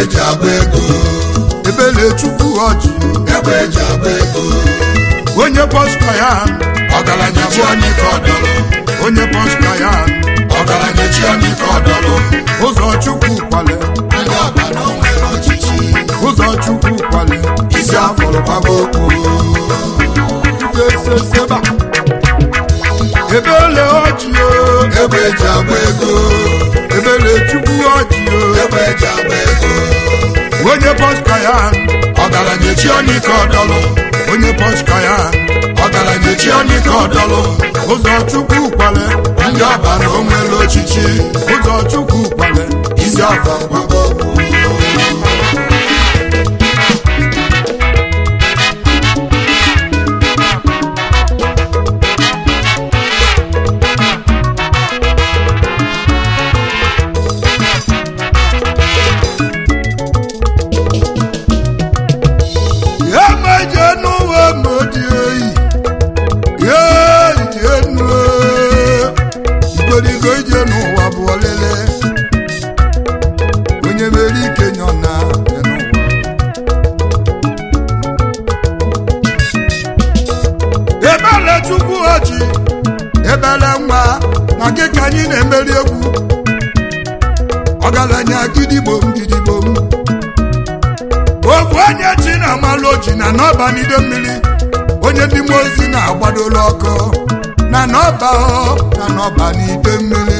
eji agba ego ebele chukwu ọjị egbe eji agba ego onye pọska ya ọgaranya chi anyị ka ọdọlụ onye pọska ya ọgaranya chi anyị ka ọdọlụ ụzọ chukwu kwale anyị ọba na o nwere ọchịchị ụzọ chukwu kwale isi afọrọ gbaba okwu eseseba ebele ọjị egbe eji agba ego ebele chukwu ọjị egbe eji agba ego onye pọska ya ọgaranya chi anyị ka ọdọlụ onye pọska ya ọgaranya chi anyị ka ọdọlụ ụzọ chukwu kwale ndị ọba na o nwere ọchịchị ụzọ chukwu kwale isi afọrọ gbaba okwu anyị na-emeri egwu ọgaranya gidigbom gidigbom ofu onye chi na-amalụ oji na n'ọba n'ide mmiri onye ndị mmụọ ozi na-agbadola ọkụ na n'ọba n'ide mmiri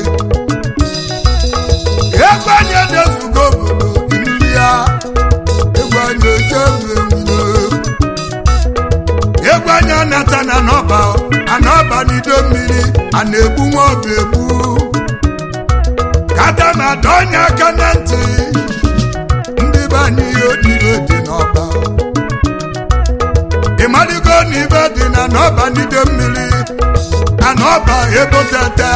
egwu anyị edezugo obodo imiri ya egwu anyị ojememilo egwu anyị anata na n'ọba n'ide mmiri a na-egbu nwa ọba egbu kata ma donye aka na ntị ndị be anyị odibo dị n'ọba ịmaligo na ibe dị na n'ọba n'ide mmiri na n'ọba ebotete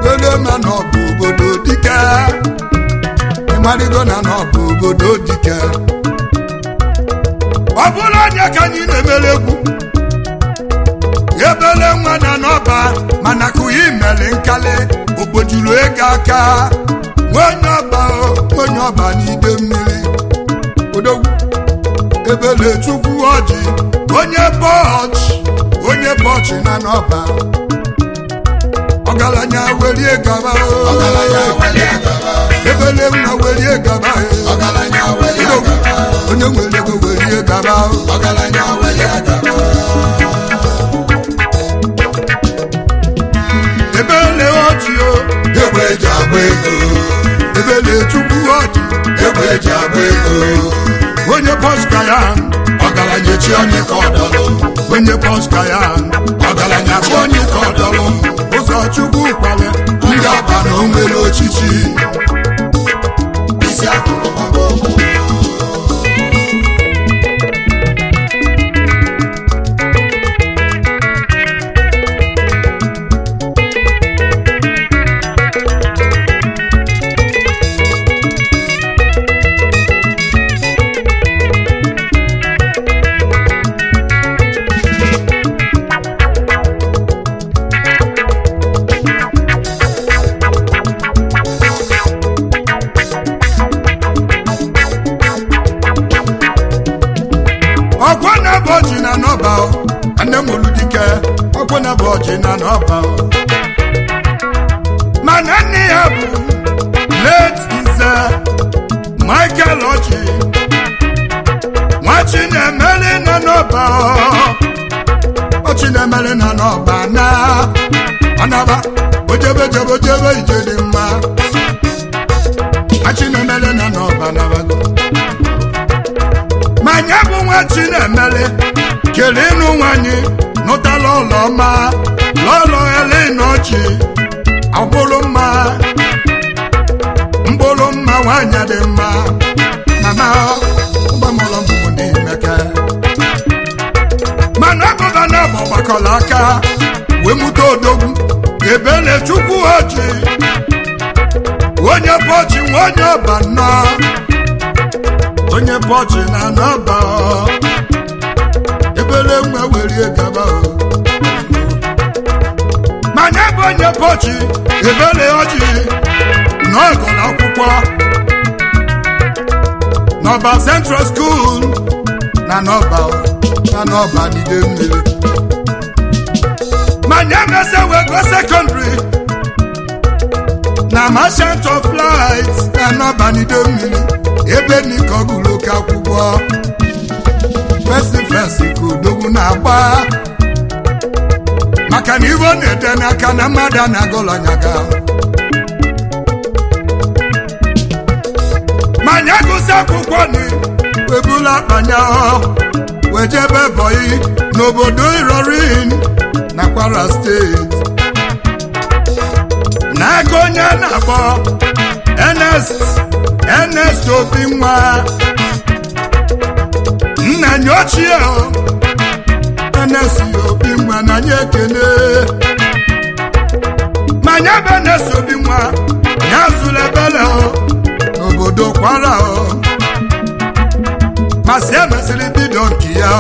gole ma n'ọba obodo dike ịmaligo na n'ọba obodo dike ọ bụrụ onye ka anyị na-emere egwu ebele nwa na n'ọba mana kụghị imeli nkali ogbojuru ego aka onye ọba n'ide mmiri odogwu ebele chukwu ọjị onye bọchị na n'ọba ọgaranya welie gaba ebele nwa welie gaba onye nwere ego welie gaba ebele ọjị egbe eji agba ego ebele chukwu ọjị egbe eji agba ego onye pọska ya ọgaranya chi anyị ka ọdọlụ onye pọska ya ọgaranya chi anyị ka ọdọlụ ụzọ chukwu kwale ndị ọba na o nwere ọchịchị isi akụrụ gbaba okwu ọjị na n'ọba mana nne ya bụ late Nze Michael ọjị nwa Chinemere na n'ọba Chinemere na n'ọba na anaba ojebe ije dị mma Chinemere na n'ọba nabago ma nya bụ nwa Chinemere kere ịnụ nwanyị nụtala ụlọma lọlọ elenochi agbụrụ mma nwanyị dị mma mama ụgbọmụlọ mbụ n'imeke mana ọbụba na abụ gbakọrọ aka wee mụta odogwu ebele chukwu ọjị onye bọchị nwa onye ọba nnọ onye bọchị na n'ọba ebele nwa werie gaba manya bụ onye bọchị ebele ọjị n'ọgụlụ akwụkwọ n'ọba Central School na n'ọba n'ide mmiri ma nye mese wego secondary na Merchant of Light na n'ọba n'ide mmiri ebe niko gụrụ oke akwụkwọ fesi ka odogwu na-agba maka na ivo na-ede n'aka na mmadụ a na-agụlanyaga ma nye gụsị akwụkwọ ni webula akpanya wejebe bọyị n'obodo Ilorin na Kwara steeti n'aka onye na-akpọ Ernest Obinwa nna nye ochie Ernest Obinwa na nye ekene ma nye bụ Ernest Obinwa nye azụla ebele n'obodo Kwara ma si emesịrị bido nke ya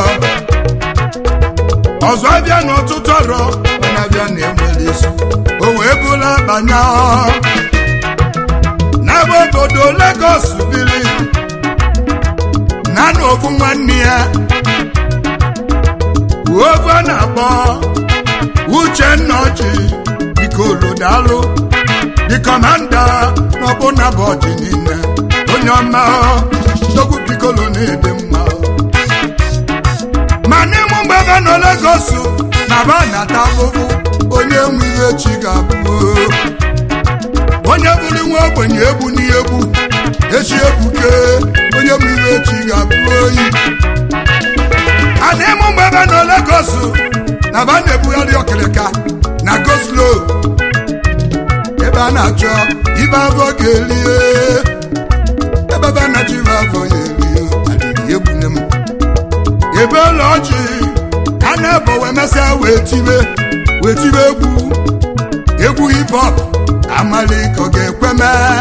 ọzọ abịa n'ọtụtụ ọrụ mana abịa na-enwere isi o wee bụla banya n'ebe obodo Lagos biri na n'ofu nwanne ya ofu a na-akpọ Uchenna Ọjị Ikolodalụ the commander n'ọbụna bụ ọjị niile onye ọma Odogwu Pikolo na-ede mma ma n'ịmụ mgbe ebe nọ Lagos na ba na-ata ahụhụ onye nwe ihe chi ga-abụ onye bụrụ nwa ogbenye egbu n'egbu echi ebuke onye nwe ihe chi ga-abụ oyi a n'ịmụ mgbe ebe nọ Lagos na ba na-ebugharị ọkịrịka na go slow ebe a na-achọ ibe afọ ga-elie ebe a na-achọ ibe afọ ya elie adịghị egbune m ebe ụlọ ọjị a na-ebo wee mesịa wee tibe egwu hip hop amali ka ọ ga-ekwe mee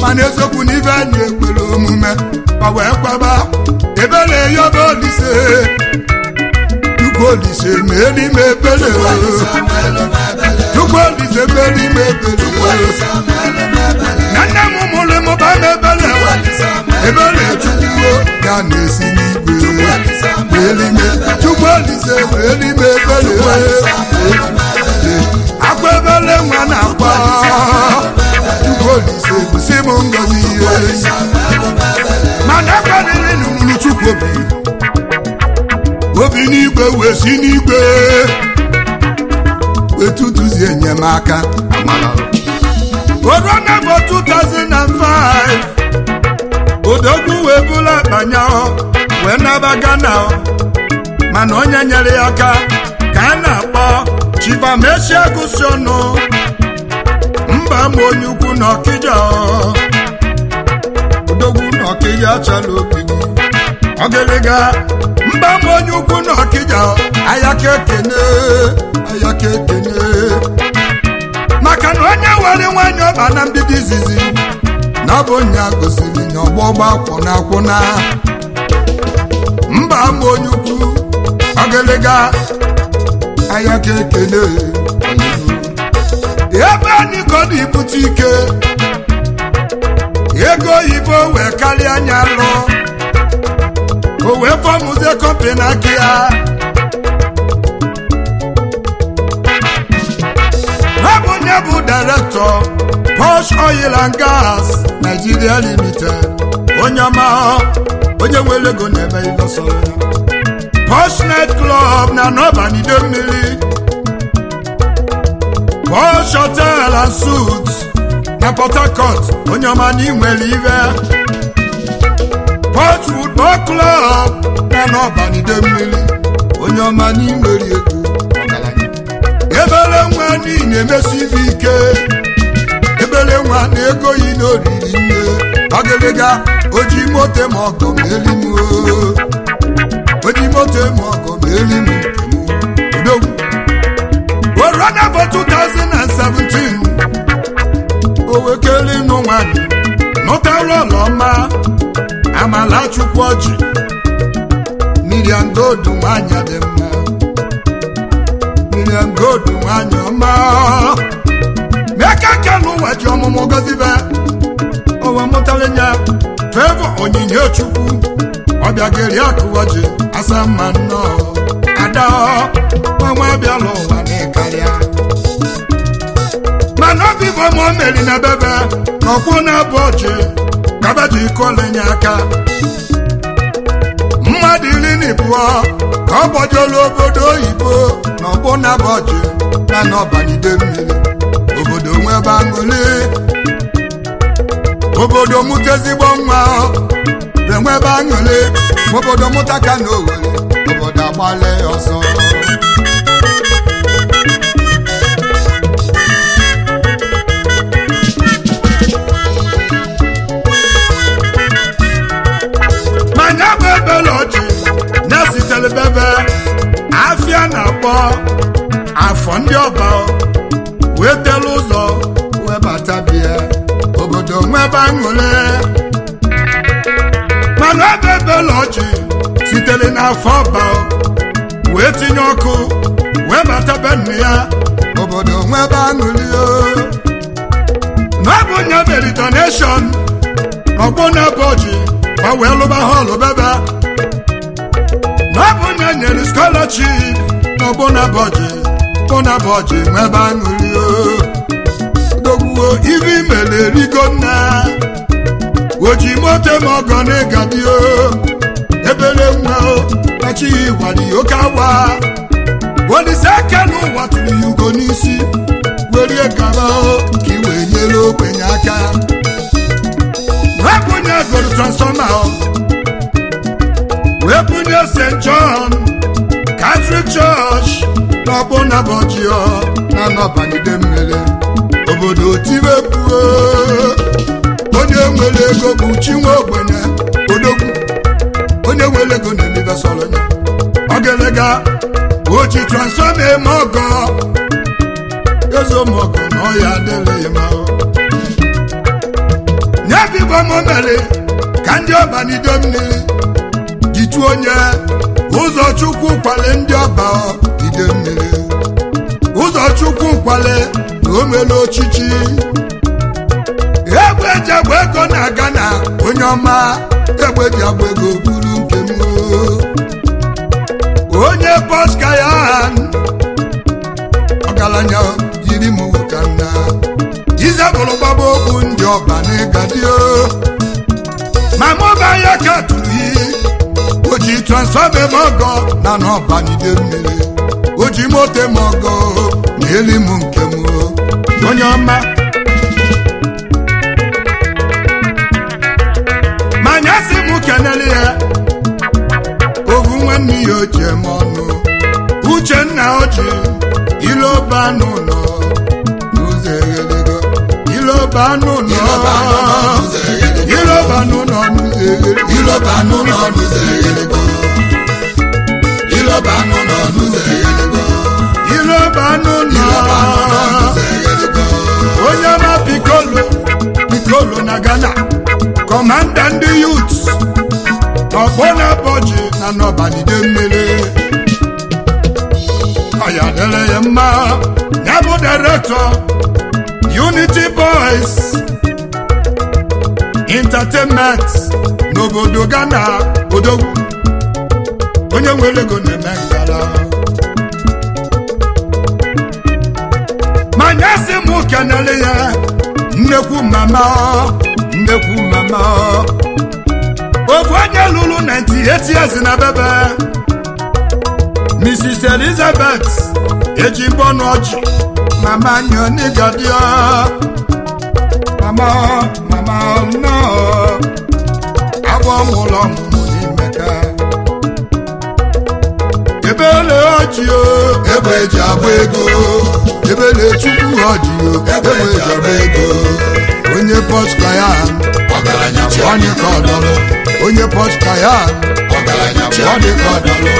mana eziokwu na ibe anyị ekwere omume ma wee kwaba ebe na-eyobe Olise Chukwu Olise meri m ebele Chukwu Olise meri m ebele na nne m mụrụ m ba m ebele Chukwu ya na-esi n'igwe Chukwu Olise meri m ebele akwa ebele nwa na-akwa Chukwu Olise gosi m ngozi ihe mana akwaniri n'ụlọ Chukwu obi n'igwe wee si n'igwe wee tutuzie enyemaka Orona bụ 2005 Odogwu wee bụla banya wee naba Ghana mana onye nyere ya aka ka a na-akpọ Chibamesie Agụsiọnụ mba ma onye ukwu na Ọkịja Odogwu na Ọkịja chala obi ọgịrịga mba ma onye ukwu na Ọkịja ayaka ekene maka na onye were nwanyị ọba na mbido izizi na ọ bụ onye gosiri na ọgbọgba akwụna mba ma onye ukwu ọgịrịga ayaka ekene ebe anyị kọdụ ibute ike ego oyibo wee karịa anya lụ o wee fọmụzie kọmpani aka ya ọ bụ onye bụ director Posh Oil and Gas Nigeria Limited onye ọma onye nwere ego na-eme ife sọrọ ya Posh Night Club na n'ọba n'ide mmiri Posh Hotel and Suites na Port Harcourt onye ọma na inwere ive Posh Football Club na n'ọba n'ide mmiri onye ọma na inwere ego ebele nwa niile emesi ibe ike ebele nwa na ego yi na oriri nne ọgịrịga oji moto ma ọgọ ma elimu oji moto ma ọgọ ma elimu Odogwu Orona bụ 2017 o wekele nụ nwanyị nụtara ọlọma Amalachukwu Ọjị Miriam Gold nwanyị dị mma Miriam Gold nwanyị ọma meka kelu ụwa ji ọmụmụ gozibe owe mụtara nya Favour onyinye chukwu ọbịageri akụwaji asa mma nnọọ ada nwa bịala ụwa n'ịkarịa mana obi bụ ma o meri na bebe n'ọkwụ na-abụ ọchị kabaji ikolenye aka mmadụ 12 ka ọ gbajolu obodo oyibo na ọgbụ na-abụ ọchị na n'ọbanide mmiri obodo nwebe aṅụli obodo mụta ezigbo nwa enwebe aṅụli obodo mụta ka na Owerri obodo agbale ọsọ manya bụ ebele ọjị na-esitere bebe afịa na-akpọ afọ ndị ọba wee telu ụzọ wee bata bịa obodo nwebe aṅụle mana ebe ebele ọjị sitere n'afọ ọba wee tinye ọkụ wee bata be nne ya obodo nwebe aṅụli na ọ bụ nye mere donation n'ọgbọ na-ebe ọjị ma wee lụba họlụ bebe na ọ bụ nye nyere scholarship n'ọgbọ na-ebe ọjị nwebe aṅụli dogbuo ibe imele rigo nna oji moto ma ọgọ n'ịgadi ebere nwa kachi wali oke awa olise aka n'ụwa tụrụ ya ugo n'isi werie gaba ka i wee nyere ogbenye aka wepụnye goro transfọma wepụnye St. John Catholic Church n'ọgbọ na-abọji na n'ọbanide mmiri obodo tibepuo onye nwere ego bụ chinwe ogbenye odogwu onye nwere ego na-emebe sọrọ ya ọ ga-elega oji transfọma eme ọgọ ezomọgọ na ọya adịrị ma nyabibo momere ka ndị ọbanide mmiri jitu onye ụzọ chukwu kwale ndị ọba ide mmiri ụzọ chukwu kwale na o mere ochichi egbe eji agba ego na-aga na onye ọma egbe eji agba ego buru nke m onye bọska ya ọgaranya yiri m ka nna izebụrụ gbaba okwu ndị ọba n'ịgadio ma mụba ya ka tụrụ iyi oji transfọma eme ọgọ na n'ọbanide mmiri oji moto eme ọgọ na eli m nke m onye ọma manyasị m kenele ya ovu nwanne ya oji eme ọnụ Uchenna oji iloba n'ụlọ n'ụzọ eghelego iloba n'ụlọ n'ụzọ eghelego iloba n'ụlọ n'ụzọ eghelego onye ma pikolo na Ghana kọmanda ndị youth ọgbọ na-abọji na n'ọbanide mmiri ọya dere ya mma ya bụ director Unity Boys Entertainment n'obodo Ghana odogwu onye nwere ego na-eme ngala manyasị m kenele ya nnekwu mama ofu onye lụrụ 98 years na bebe Mrs. Elizabeth Ejimbọnọji mama nyonigadio mama no agwọ nwụrụ ọmụmụ n'imeka ebele ọjị egbe eji agba ego ebele chukwu ọjị egbe eji agba ego onye pọska ya ọgaranya onye ka ọdọrọ onye pọska ya ọgaranya onye ka ọdọrọ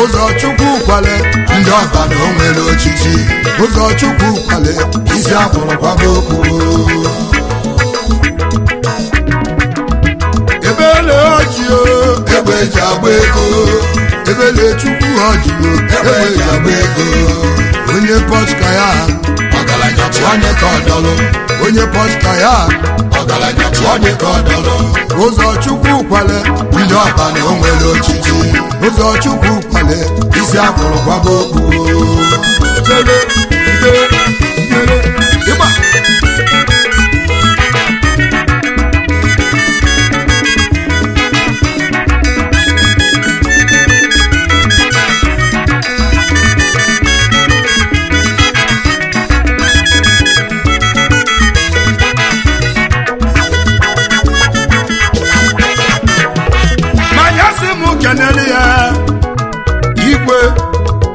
ụzọ chukwu kwale ndị ọba na o nwere ochichi ụzọ chukwu kwale isi akwụrụ kwaba okwu ebele ọjị egbe eji agba ego ebele chukwu ọjị egbe eji agba ego onye pọska ya ọgaranya onye ka ọdọlụ onye pọska ya ọgaranya chi onye ka ọdọlụ ụzọ chukwu kwale ndị ọba na o nwere ochichi ụzọ chukwu kwale isi afụrụ gbaba okpu chere ide nyere ịgba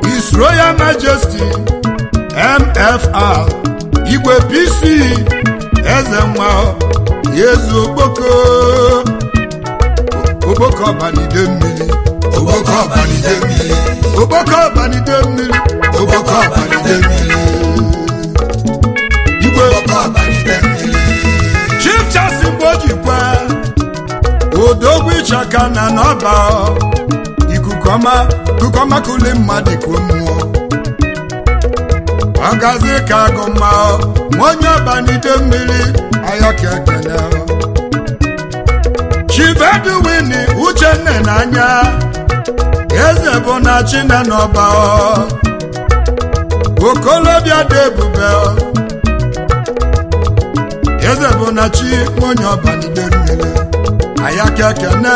His Royal Majesty MFR Igwe PC Eze nwa Yezu Ogboko Ọbanide mmiri Ogboko Ọbanide mmiri Ogboko Ọbanide mmiri Ogboko Ọbanide mmiri Igwe Ogboko Ọbanide mmiri Chief Charles Mbojikwe Odogwu Ịchaka na n'ọba Kukoma kuli mmadụ ka mmụọ ọgazi ka agụma onye Ọbanide mmiri ayọka ekene Chivedwini Uchenne n'anya eze bụ na Chine n'ọba okolobịa dị ebube eze bụ na chi onye Ọbanide mmiri ayọka ekene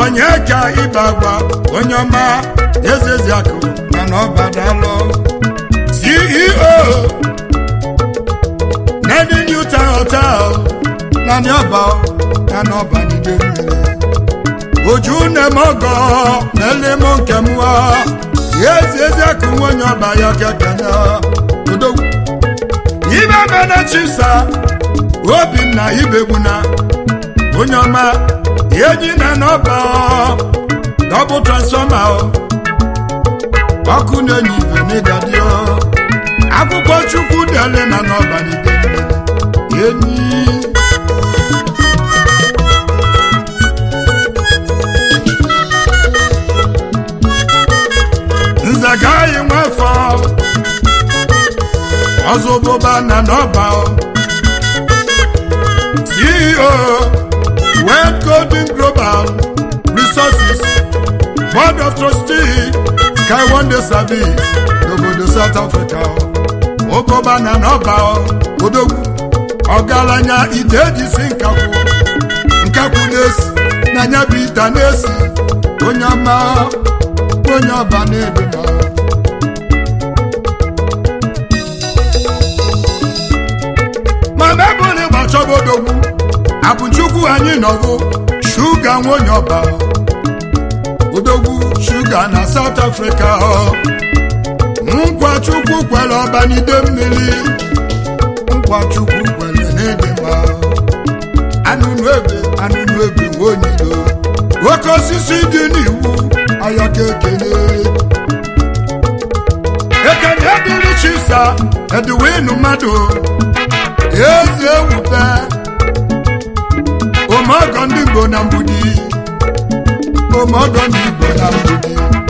onye ka ịbagba onye ọma ezeziakụ na n'ọbadalụ CEO Nedi Newton Hotel na n'Ọbanide mmiri oju nemogo na-elemo nke mụọ ezeziakụ onye ọba ya kekene odogwu ibe mena chisa Obinna Ibegbuna onye ọma eji na n'ọba double transformer ọkụ na-enye ife n'ịgadio akwụkwọ chukwu dele na n'Ọbanide enyi nzagaghị nwefọ ọzọbụba na n'ọba CEO World Golden Global Resources Board of Trustees Sky One Day Service n'obodo South Africa Oboba na n'ọba odogwu ọgaranya ide ejisi nkakwu na-esi na nya bụ ite na-esi onye ọma onye Ọbanide mana ebụrụ ịgbachọba odogwu abụchukwu anyị nọbụ shuga nwonye ọba odogwu shuga na South Africa nkwa chukwu kwere Ọbanide mmiri nkwa chukwu kwere n'ịdịmma anụnụ ebe nwonyilo oke osisi dị n'iwu ayọka ekene dịrị Chisa Edwin mmadụ ezi ewube omeọgọ ndị Igbo na mgbudi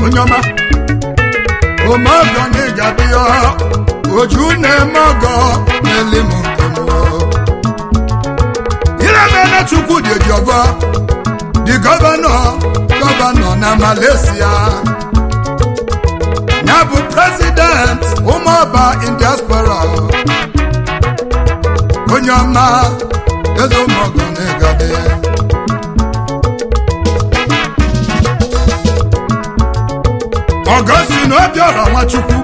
onye ọma omeọgọ na ịgadịọ oju na-eme ọgọ na-ele m nke iremene Chukwu dị Ejiọgọ dị gọvanọ na Malaysia ya bụ president ụmụọba in diaspora onye ọma eze ụmụọgọ na-egade Ọgọstin Obiora Nwachukwu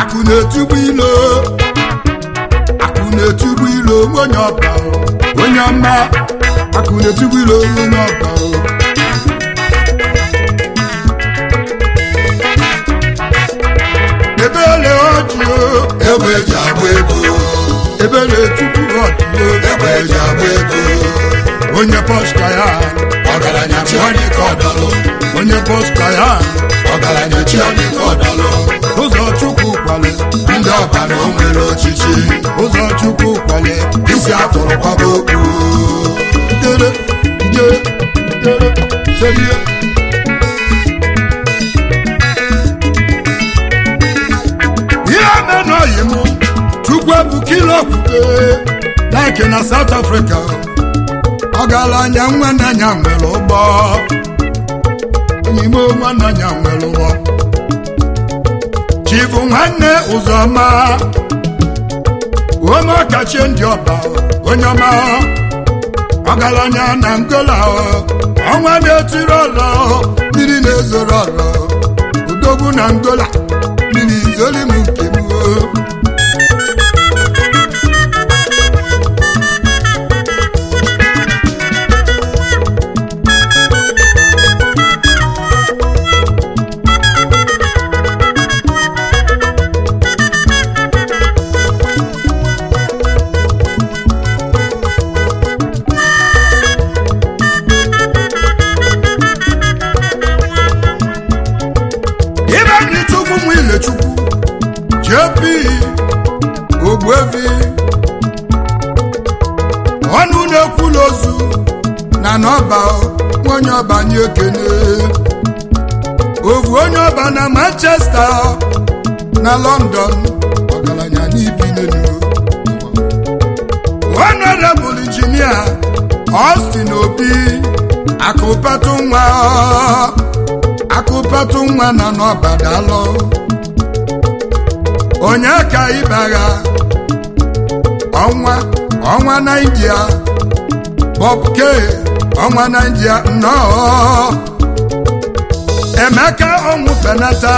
akụ na-etugbu ilo onye ọba onye ọma akụ na-etugbu ilo onye ọba ebele ọjụo egbe eji agba ego ebele tupu ọjụo egbe eji agba ego onye pọska ya ọgaranya chi onye ka ọdọlụ onye pọska ya ọgaranya chi onye ka ọdọlụ ụzọ chukwu kwale ndị ọba na o nwere ochichi ụzọ chukwu kwale isi afụrụ kwaba okpu ijere selie okwute like na South Africa ọgaranya nwananya nwere ụgbọ n'ime nwananya nwere ụgbọ Chief nwanne Ụzọma ome ọkachi ndị ọba onye ọma ọgaranya na Angola ọnwa na-etiri ọlọ mmiri na-ezoro ọlọ udogwu na Angola mmiri izoli m nke m JP Ogbuefi ọnụ na-ekwulu ozu na n'ọba onye ọba nye ekene ovu onye ọba na Manchester na London ọgaranya n'ibi n'elu Honorable Engineer Austin Obi akụpatụ nwa na n'ọba dalụ onye ka ịbagha ọnwa Naịjirịa Bob K ọnwa Naịjirịa nnọọ Emeka ọnwụ penata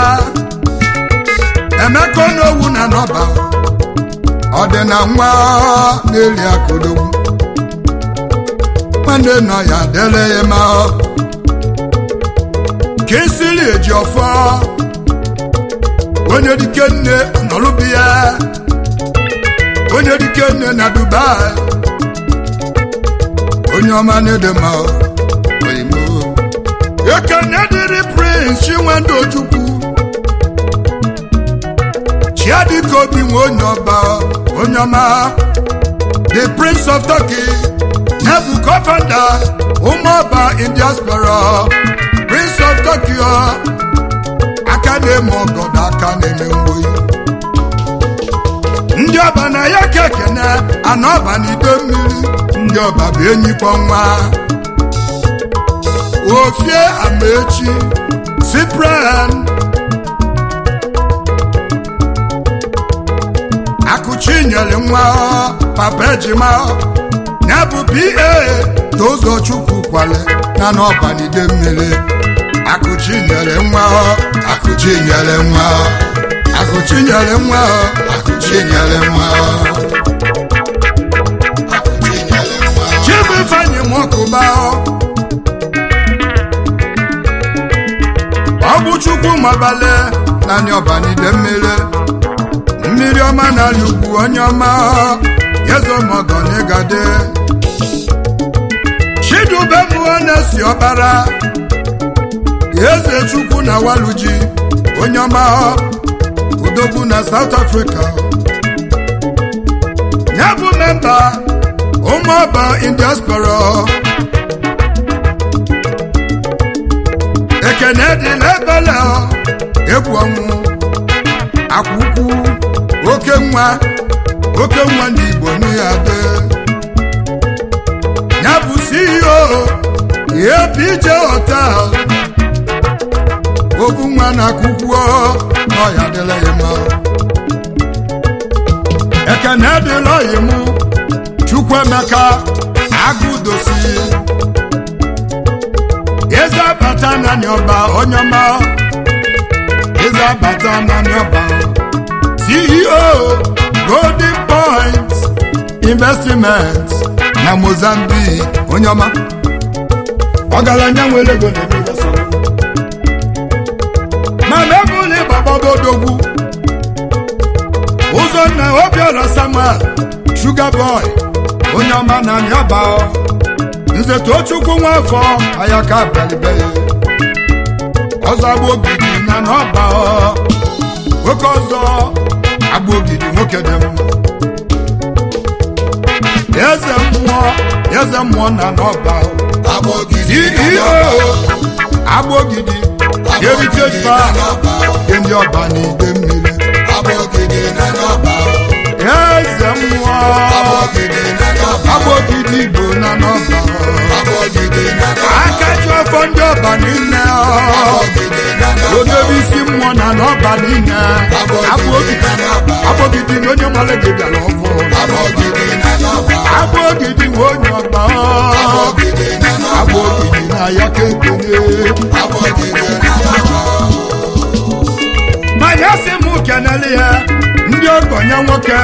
Emeka n'owu na n'ọba ọ dị na nwa n'eli akụdogwu nwanne nọ ya dele ya ma Kinsili Ejiofọ onye dike nne nọlụbi ya onye dike nne na Dubai onye ọma na-edema oyimo ekene dịrị Prince Chinwendu Ojukwu Chiadike Obi nwe onye ọba onye ọma the Prince of Turkey Nebu co-founder ụmụọba in diaspora Prince of Turkey aka na-eme ọgọdọ aka na-eme mgboyi ndị ọba na ya ka ekene ana ọba na ide mmiri ndị ọba bụ enyikwa nwa Ofie Amaechi Cyprian Akụchi nyere nwa Papa Ejima ya bụ PA Tozochukwu Kwale na n'ọba na ide mmiri Akụchi nyere nwa Chibifeanyi Nwokuba ọ bụ Chukwu mabale na n'ọba n'ide mmiri ọma na ugwu onye ọma Yezomogo n'Igade Chidube mmụọ na-esi ọbara Eze Chukwu na Waluji onye ọma udogwu na South Africa ya bụ memba ụmụọba in diaspora ekene dị n'ebele egwu ọnwụ akwụkwụ oke nwa ndị Igbo n'Igade ya bụ CEO APJ Hotel obu nwa na akwụkwọ n'ọya dịla ya mma ekene dịla ya mụ Chukwuemeka Agụdosi eze abata na n'ọba onye ọma eze abata na n'ọba CEO Golden Point Investment na Mozambique onye ọma ọgaranya nwere ego na-eme ma mebụli bababodogwu Ụzọnna Obiora Samuel Sugar Boy onye ọma na n'ọba Nze Tochukwu Nwafọ ayaka balibe ọzọ agba ogidi na n'ọba nwoke ọzọ agba ogidi nwoke dị mma eze mmụọ na n'ọba CEO agba ogidi Heritage Park ndị ọba n'ide mmiri eze mmụọ Abogidi Igbo na n'ọba akaji ọfọ ndị ọba niile odebe isi mmụọ na n'ọba niile Abogidi na onye malege bịara ọfọ Abogidi nwe onye ọba Abogidi na ya ka ekele manya sị m kenele ya ndị ogonye nwoke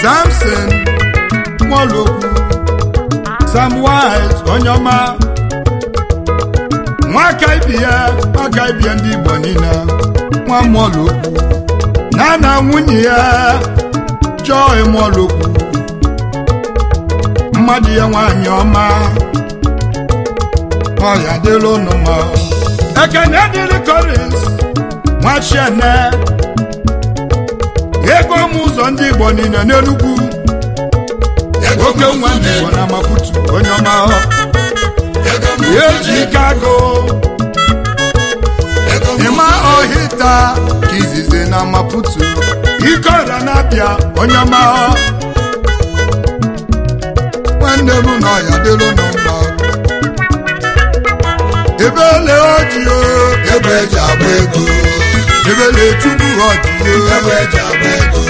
Samson Nwologwu Sam Wise onye ọma nwaka ibie ndị Igbo niile nwa Nwologwu na nwunye ya Joy Nwologwu mmadụ ya nwanyị ọma ọya dịrị unu mma ekene dịrị Collins Nwachiene ego m ụzọ ndị Igbo niile n'Enugu oke nwa ndị Igbo na Maputo onye ọma eji ike agụ ịma ọhịta ka izizi na Maputo ike ọrịa na-abịa onye ọma nwanne m na ọya dịrị unu mma ebele ojii ebe eji agba ego ebele tupu ojii ebe eji agba ego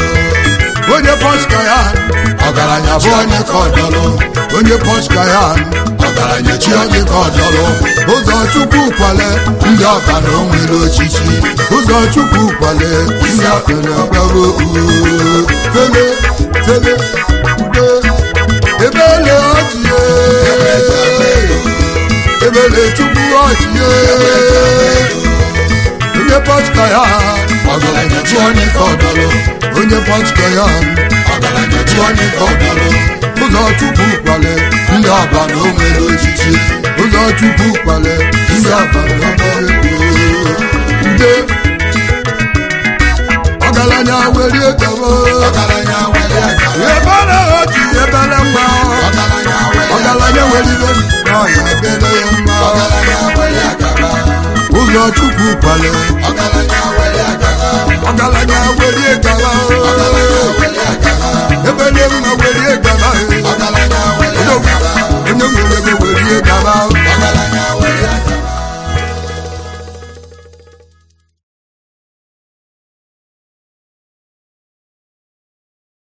onye pọska ya ọgaranya bụ onye ka ọdọlụ onye pọska ya ọgaranya chi onye ka ọdọlụ ụzọ Chukwu kwale ndị ọba na o nwere ochichi ụzọ Chukwu kwale isi akụrụ ọgbara tele ude ebele ojii ebele Chukwu ojii onye pọska ya ọgaranya chi onye ka ọdọlụ onye pọska ya ọgaranya chi onye ka ọdọlụ ụzọ Chukwu kwale ndị ọba na o nwere ochichi ụzọ Chukwu kwale isi akụrụ ude ọgaranya were gaba ọgaranya were agaba ebele oji ebele mma ọgaranya were ibe n'ọya ebele ya mma ọgaranya were agaba ụzọ Chukwu kwale ọgaranya were agaba ọgaranya were gaba